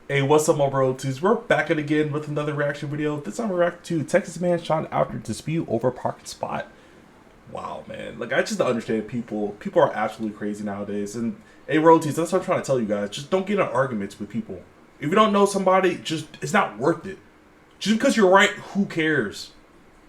Hey, what's up, my bros? We're back at again with another reaction video. This time we're reacting to Texas man shot after dispute over parking spot. Wow, man. Like, I just don't understand people. People are absolutely crazy nowadays. And, hey, royalties, that's what I'm trying to tell you guys. Just don't get in arguments with people. If you don't know somebody, just, it's not worth it. Just because you're right, who cares?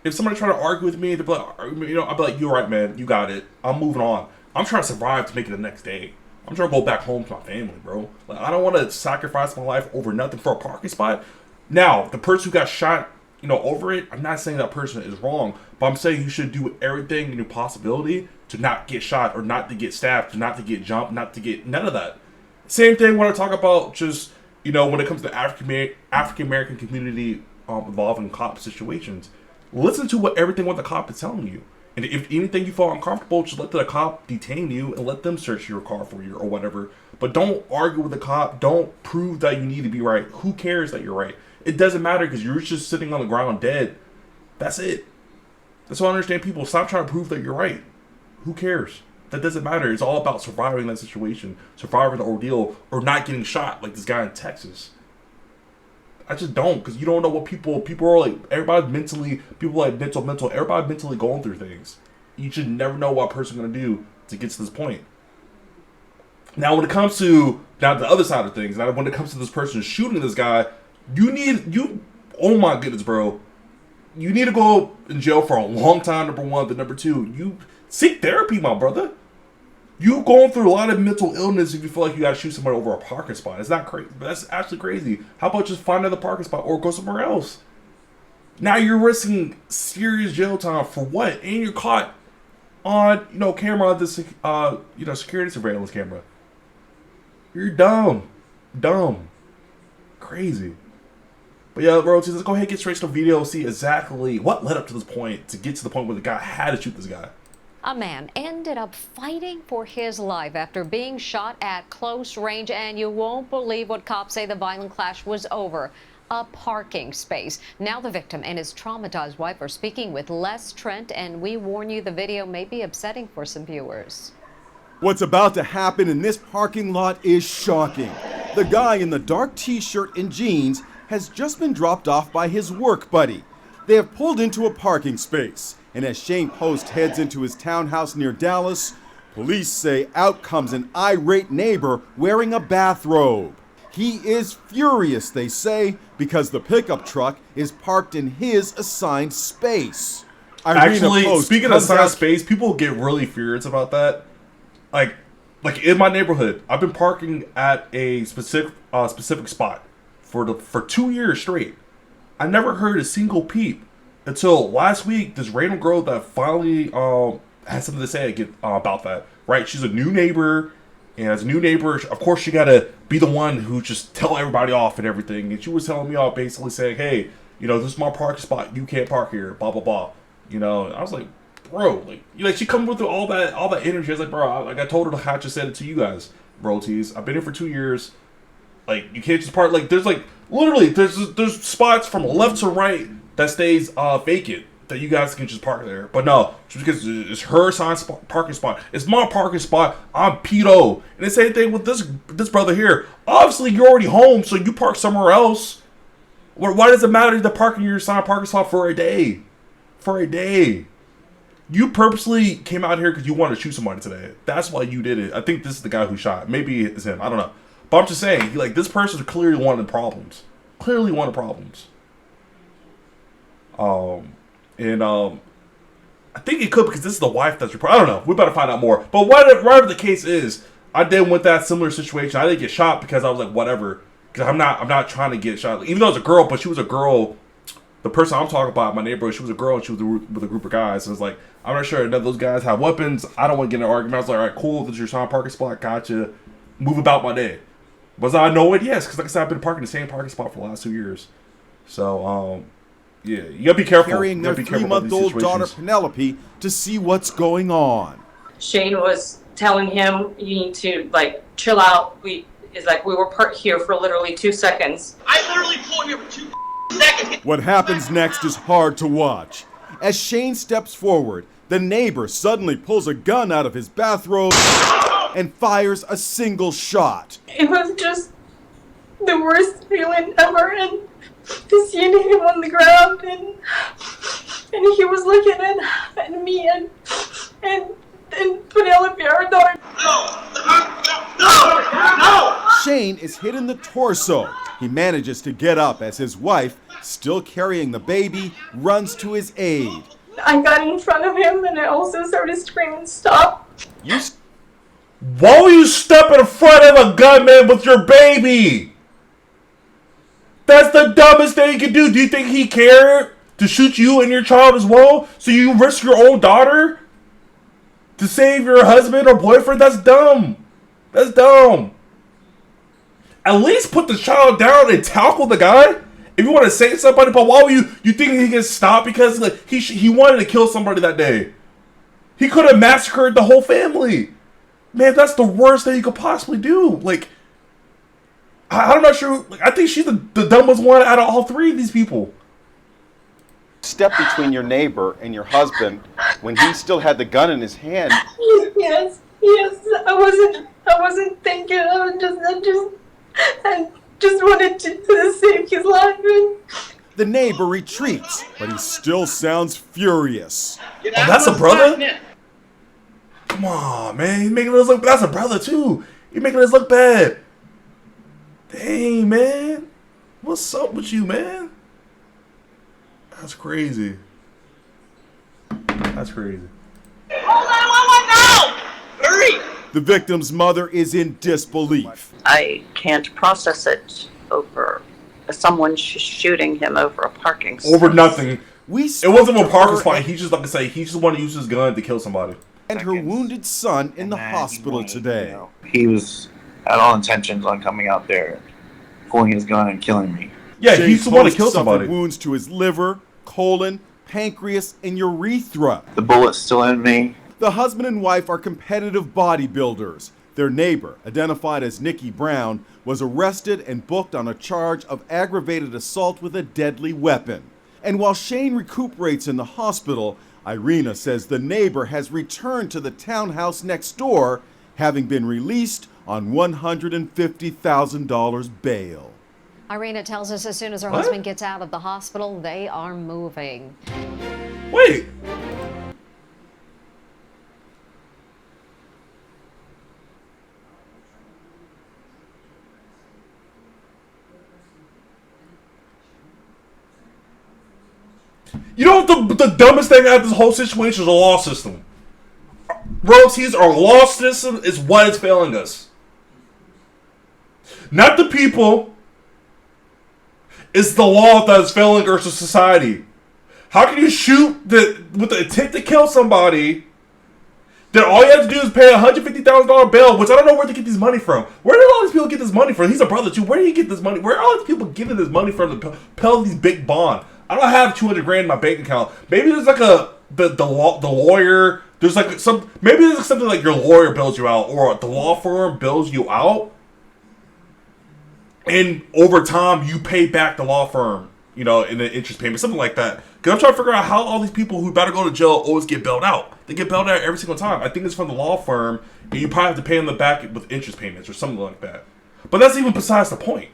If somebody try to argue with me, they'll be like, I'll be like, you're right, man. You got it. I'm moving on. I'm trying to survive to make it the next day. I'm trying to go back home to my family, bro. Like, I don't want to sacrifice my life over nothing for a parking spot. Now, the person who got shot, over it, I'm not saying that person is wrong, but I'm saying you should do everything in your possibility to not get shot or not to get stabbed, to not to get jumped, not to get none of that. Same thing when I talk about just, when it comes to African American community involving cop situations. Listen to everything what the cop is telling you. And if anything you feel uncomfortable, just let the cop detain you and let them search your car for you or whatever. But don't argue with the cop. Don't prove that you need to be right. Who cares that you're right? It doesn't matter because you're just sitting on the ground dead. That's it. That's why I understand people. Stop trying to prove that you're right. Who cares? That doesn't matter. It's all about surviving that situation, surviving the ordeal, or not getting shot like this guy in Texas. I just don't, because you don't know what people are like. Everybody's mentally, people like mental. Everybody mentally going through things. You should never know what a person's gonna do to get to this point. Now, when it comes to the other side of things, now when it comes to this person shooting this guy, oh my goodness, bro, you need to go in jail for a long time. Number one, but number two, you seek therapy, my brother. You going through a lot of mental illness if you feel like you gotta shoot somebody over a parking spot. It's not crazy, but that's actually crazy. How about just find another parking spot or go somewhere else? Now you're risking serious jail time for what? And you're caught on, camera, this, security surveillance camera. You're dumb, crazy. But yeah, bro, let's go ahead and get straight to the video, see exactly what led up to this point, to get to the point where the guy had to shoot this guy. A man ended up fighting for his life after being shot at close range, and you won't believe what cops say the violent clash was over. A parking space. Now the victim and his traumatized wife are speaking with Les Trent, and we warn you the video may be upsetting for some viewers. What's about to happen in this parking lot is shocking. The guy in the dark t-shirt and jeans has just been dropped off by his work buddy. They have pulled into a parking space. And as Shane Post heads into his townhouse near Dallas, police say out comes an irate neighbor wearing a bathrobe. He is furious, they say, because the pickup truck is parked in his assigned space. Actually, speaking of assigned space, people get really furious about that. Like in my neighborhood, I've been parking at a specific spot for 2 years straight. I never heard a single peep. Until last week, this random girl that finally had something to say about that, right? She's a new neighbor, and as a new neighbor, of course, she gotta be the one who just tell everybody off and everything. And she was telling me off, basically saying, "Hey, this is my parking spot. You can't park here." Blah blah blah. And I was like, "Bro, like she come with all that energy." I was like, "Bro, I told her I just said it to you guys, bro. Tees. I've been here for 2 years. Like, you can't just park. Like, there's literally there's spots from left to right that stays vacant that you guys can just park there. But no, just because it's her assigned parking spot. It's my parking spot. I'm pedo." And the same thing with this brother here. Obviously, you're already home, so you park somewhere else. Why does it matter to park in your assigned parking spot for a day? For a day. You purposely came out here because you wanted to shoot somebody today. That's why you did it. I think this is the guy who shot. Maybe it's him. I don't know. But I'm just saying, this person clearly wanted problems. Clearly wanted problems. I think it could because this is the wife that's reporting. I don't know. We better find out more. But whatever the case is, I did with that similar situation. I didn't get shot because I was like, whatever. Because I'm not trying to get shot. Even though it was a girl, but she was a girl. The person I'm talking about, my neighbor, she was a girl and she was with a group of guys. So it's like, I'm not sure none of those guys have weapons. I don't want to get in an argument. I was like, all right, cool. This is your assigned parking spot. Gotcha. Move about my day. Was I know it? Yes. Because like I said, I've been parking the same parking spot for the last 2 years. So, yeah, you gotta be careful. Carrying their 3-month-old daughter Penelope to see what's going on. Shane was telling him, "You need to chill out." We were parked here for literally 2 seconds. I literally pulled here for 2 seconds. What happens next is hard to watch. As Shane steps forward, the neighbor suddenly pulls a gun out of his bathrobe and fires a single shot. It was just the worst feeling ever, and just seeing him on the ground, and he was looking at me and Penelope, our daughter. No! Shane is hit in the torso. He manages to get up as his wife, still carrying the baby, runs to his aid. I got in front of him and I also started screaming, "Stop!" Why will you step in front of a gunman with your baby? That's the dumbest thing you can do. Do you think he cared to shoot you and your child as well? So you risk your own daughter to save your husband or boyfriend? That's dumb. That's dumb. At least put the child down and tackle the guy. If you want to save somebody, but why would you think he can stop? Because like he wanted to kill somebody that day. He could have massacred the whole family. Man, that's the worst thing you could possibly do. Like, I'm not sure. Like, I think she's the dumbest one out of all three of these people. Step between your neighbor and your husband when he still had the gun in his hand. Yes. I wasn't thinking. I just wanted to save his life. The neighbor retreats, but he still sounds furious. Oh, that's a brother? Come on, man. He's making us look. That's a brother too. He's making us look bad. Dang, man. What's up with you, man? That's crazy. That's crazy. Hold on, now! Hurry! The victim's mother is in disbelief. I can't process it over someone shooting him over a parking space. Over nothing. It It wasn't a parking spot. He just, like I say, he just wanted to use his gun to kill somebody. And her wounded son in the hospital today. You know, he was had all intentions on coming out there, pulling his gun and killing me. Yeah, he used to want to kill suffered somebody. wounds to his liver, colon, pancreas, and urethra. The bullet's still in me. The husband and wife are competitive bodybuilders. Their neighbor, identified as Nikki Brown, was arrested and booked on a charge of aggravated assault with a deadly weapon. And while Shane recuperates in the hospital, Irina says the neighbor has returned to the townhouse next door, having been released on $150,000 bail. Irina tells us as soon as her What? husband gets out of the hospital, they are moving. Wait. You know what the dumbest thing out of this whole situation is? The law system. Royalties, our law system is what is failing us. Not the people. It's the law that is failing our society. How can you shoot with the intent to kill somebody? Then all you have to do is pay a $150,000 bail, which I don't know where to get this money from. Where did all these people get this money from? He's a brother too. Where did he get this money? Where are all these people getting this money from to pay these big bond? I don't have 200 grand in my bank account. Maybe there's like the lawyer. There's like maybe there's something like your lawyer bills you out, or the law firm bills you out, and over time you pay back the law firm, you know, in the interest payment, something like that. Because I'm trying to figure out how all these people who better go to jail always get bailed out. They get bailed out every single time. I think it's from the law firm, and you probably have to pay them back with interest payments or something like that. But that's even besides the point.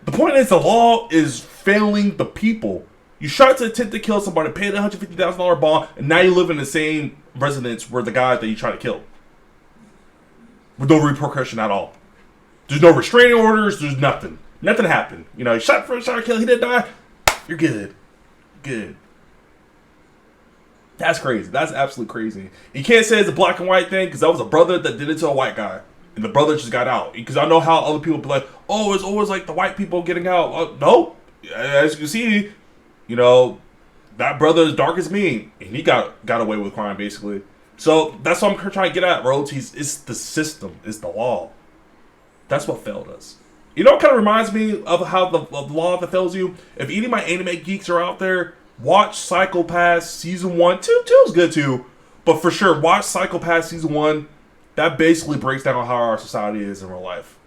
The point is the law is failing the people. You shot to attempt to kill somebody, paid a $150,000 bond, and now you live in the same residence where the guy that you try to kill. With no repercussion at all. There's no restraining orders, there's nothing. Nothing happened. You know, you shot for a shot kill, he didn't die. You're good. Good. That's crazy. That's absolutely crazy. You can't say it's a black and white thing, because that was a brother that did it to a white guy. And the brother just got out. Because I know how other people be like, oh, it's always like the white people getting out. No. As you can see, you know, that brother is dark as me. And he got away with crime, basically. So that's what I'm trying to get at, royalties. It's the system. It's the law. That's what failed us. You know what kind of reminds me of how the law that fails you? If any of my anime geeks are out there, watch Psycho Pass Season 1. 2 is good too. But for sure, watch Psycho Pass Season 1. That basically breaks down how our society is in real life,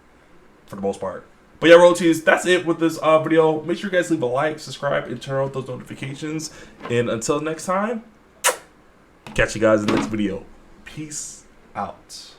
for the most part. But yeah, royalties, that's it with this video. Make sure you guys leave a like, subscribe, and turn on those notifications. And until next time, catch you guys in the next video. Peace out.